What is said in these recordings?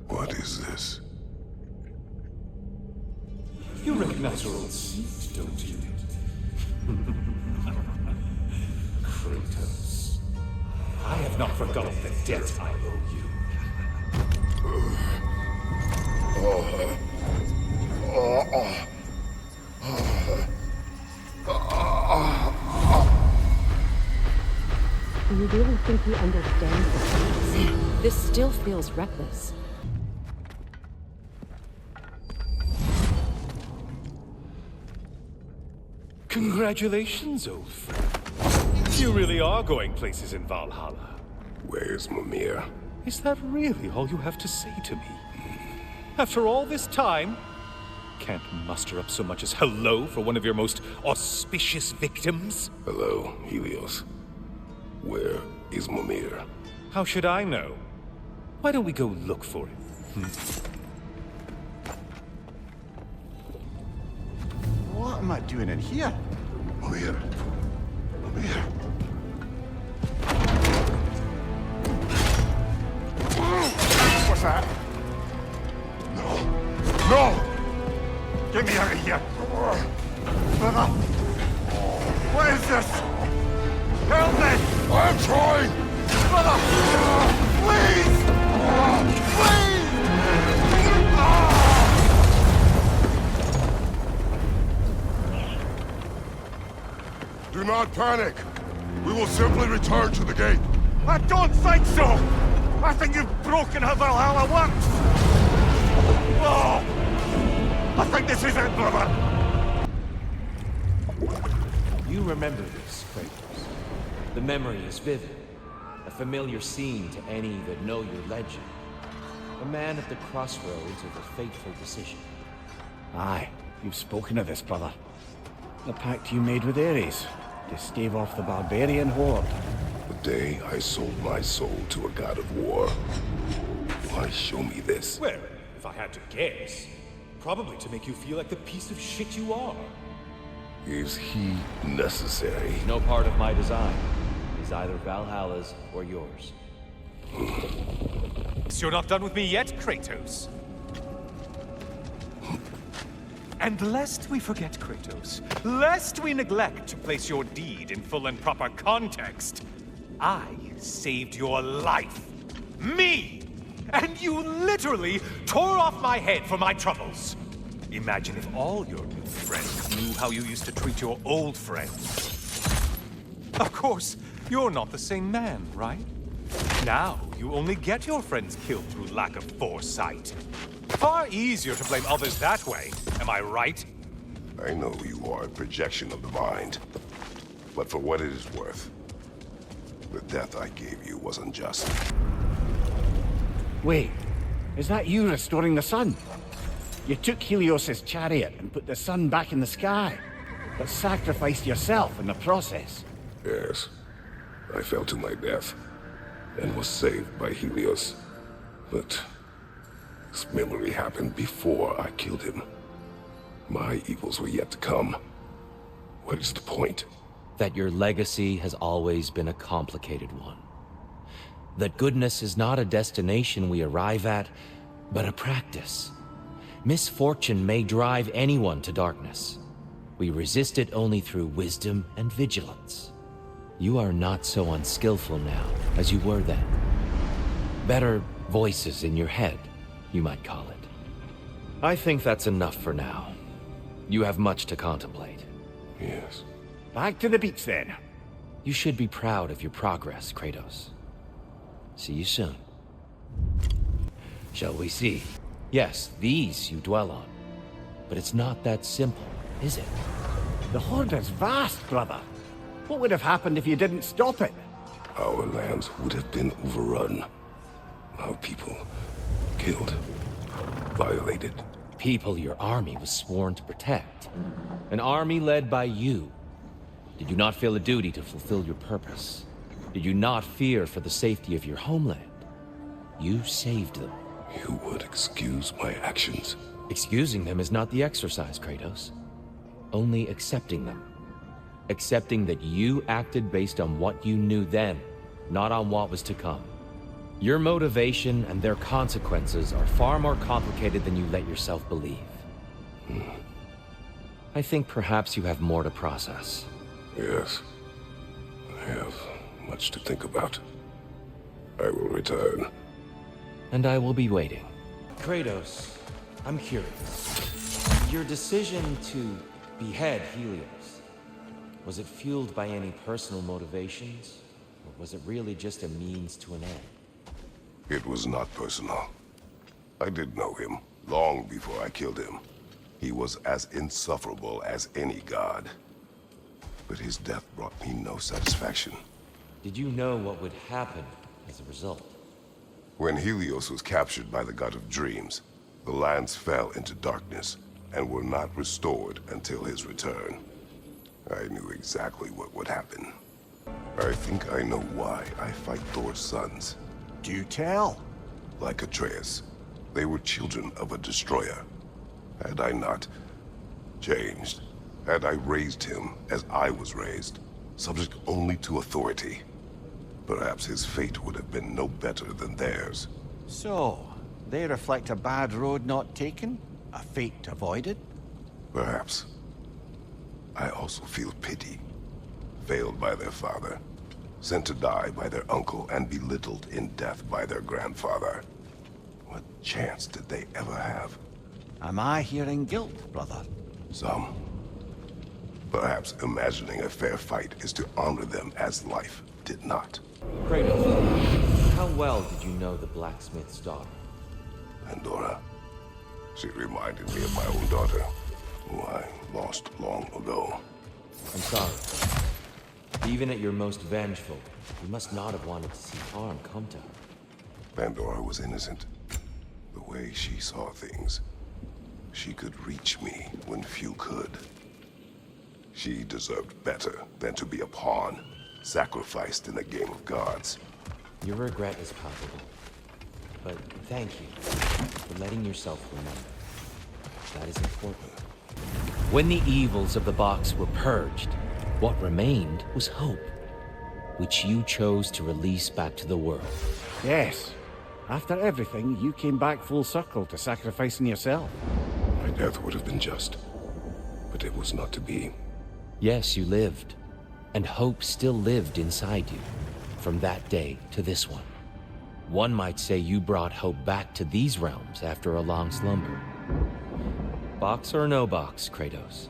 What is this? You recognize your old seat, don't you? Kratos. I have not forgotten the debt I owe you. Do you really think he understands this? This still feels reckless. Congratulations, old friend. You really are going places in Valhalla. Where's Mimir? Is that really all you have to say to me? After all this time, can't muster up so much as hello for one of your most auspicious victims? Hello, Helios. Where is Mimir? How should I know? Why don't we go look for him? What am I doing in here? Mimir. Mimir. What's that? No. No! Get me out of here! Brother! What is this? Help me! I'm trying! Brother! Please! Please! Do not panic. We will simply return to the gate. I don't think so! I think you've broken how Valhalla works! Oh! I think this is it, brother! You remember this, Kratos. The memory is vivid. A familiar scene to any that know your legend. A man at the crossroads of a fateful decision. Aye, you've spoken of this, brother. The pact you made with Ares, to stave off the barbarian horde. The day I sold my soul to a god of war. Why show me this? Well, if I had to guess, probably to make you feel like the piece of shit you are. Is he necessary? No part of my design. Is either Valhalla's or yours. So you're not done with me yet, Kratos? And lest we forget, Kratos, lest we neglect to place your deed in full and proper context, I saved your life. Me! And you literally tore off my head for my troubles. Imagine if all your new friends knew how you used to treat your old friends. Of course, you're not the same man, right? Now, you only get your friends killed through lack of foresight. Far easier to blame others that way, am I right? I know you are a projection of the mind. But for what it is worth, the death I gave you was unjust. Wait, is that you restoring the sun? You took Helios' chariot and put the sun back in the sky, but sacrificed yourself in the process. Yes. I fell to my death, and was saved by Helios. But this memory happened before I killed him. My evils were yet to come. What is the point? That your legacy has always been a complicated one. That goodness is not a destination we arrive at, but a practice. Misfortune may drive anyone to darkness. We resist it only through wisdom and vigilance. You are not so unskillful now as you were then. Better voices in your head, you might call it. I think that's enough for now. You have much to contemplate. Yes. Back to the beach then. You should be proud of your progress, Kratos. See you soon. Shall we see? Yes, these you dwell on. But it's not that simple, is it? The horde is vast, brother. What would have happened if you didn't stop it? Our lands would have been overrun. Our people killed, violated. People your army was sworn to protect. An army led by you. Did you not feel a duty to fulfill your purpose? Did you not fear for the safety of your homeland? You saved them. You would excuse my actions. Excusing them is not the exercise, Kratos. Only accepting them. Accepting that you acted based on what you knew then, not on what was to come. Your motivation and their consequences are far more complicated than you let yourself believe. I think perhaps you have more to process. Yes. I have much to think about. I will return. And I will be waiting. Kratos, I'm curious. Your decision to behead Helios, was it fueled by any personal motivations? Or was it really just a means to an end? It was not personal. I did know him long before I killed him. He was as insufferable as any god. But his death brought me no satisfaction. Did you know what would happen as a result? When Helios was captured by the god of dreams, the lands fell into darkness and were not restored until his return. I knew exactly what would happen. I think I know why I fight Thor's sons. Do tell. Like Atreus, they were children of a destroyer. Had I not changed, had I raised him as I was raised, subject only to authority, perhaps his fate would have been no better than theirs. So, they reflect a bad road not taken? A fate avoided? Perhaps. I also feel pity. Failed by their father, sent to die by their uncle, and belittled in death by their grandfather. What chance did they ever have? Am I hearing guilt, brother? Some. Perhaps imagining a fair fight is to honor them as life did not. Kratos, how well did you know the blacksmith's daughter? Pandora. She reminded me of my own daughter, who I lost long ago. I'm sorry. Even at your most vengeful, you must not have wanted to see harm come to her. Pandora was innocent. The way she saw things, she could reach me when few could. She deserved better than to be a pawn, sacrificed in a game of gods. Your regret is palpable. But thank you for letting yourself remember. That is important. When the evils of the box were purged, what remained was hope, which you chose to release back to the world. Yes. After everything, you came back full circle to sacrificing yourself. My death would have been just, but it was not to be. Yes, you lived, and hope still lived inside you, from that day to this one. One might say you brought hope back to these realms after a long slumber. Box or no box, Kratos.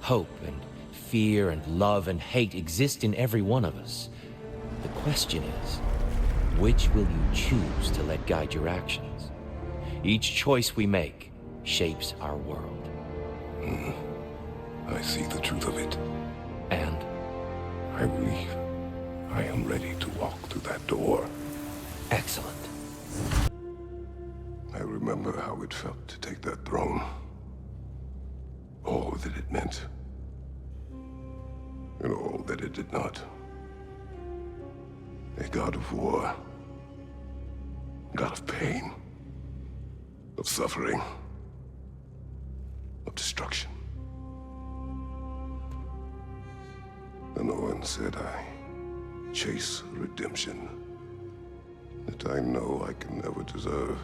Hope and fear and love and hate exist in every one of us. The question is, which will you choose to let guide your actions? Each choice we make shapes our world. I see the truth of it. And I believe I am ready to walk through that door. excellent. I remember how it felt to take that throne. All that it meant. And all that it did not. A god of war. God of pain. Of suffering. Of destruction. And the one said I chase redemption that I know I can never deserve.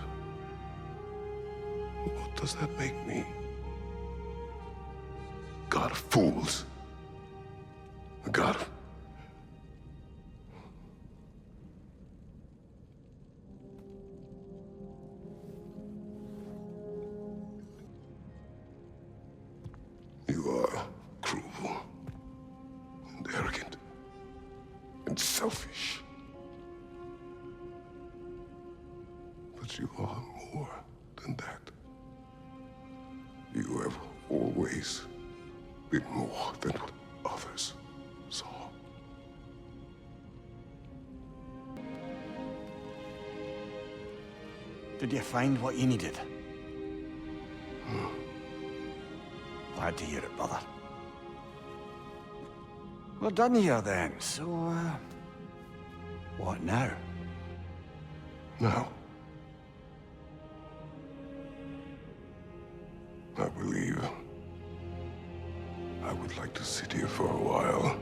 What does that make me? God of fools. A god of... You are cruel and arrogant and selfish. But you are more than that. You have always been more than what others saw. Did you find what you needed? Glad to hear it, brother. We're done here then, so, what now? Now, I believe I would like to sit here for a while.